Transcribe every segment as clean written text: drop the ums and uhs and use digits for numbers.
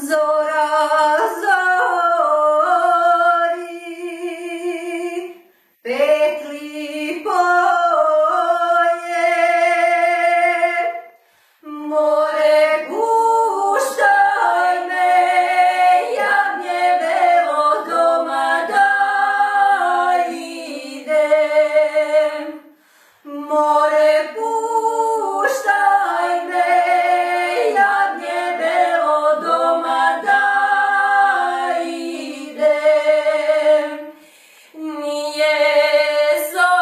Zora zori, petli poje, more puštaj me, javnje belo doma da idem. More puštaj me, javnje belo doma da idem. Nije zora,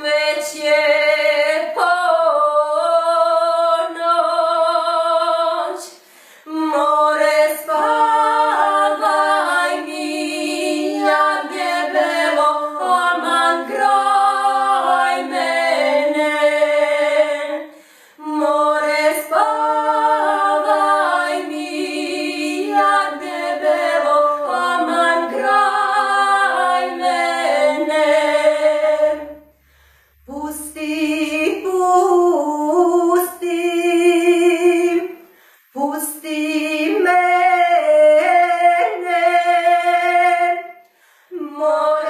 već je ponoć. More spavaj mi, javnje belo, aman kraj mene. More spavaj mi, javnje belo, aman kraj mene. Pusti, pusti, pusti mene, moj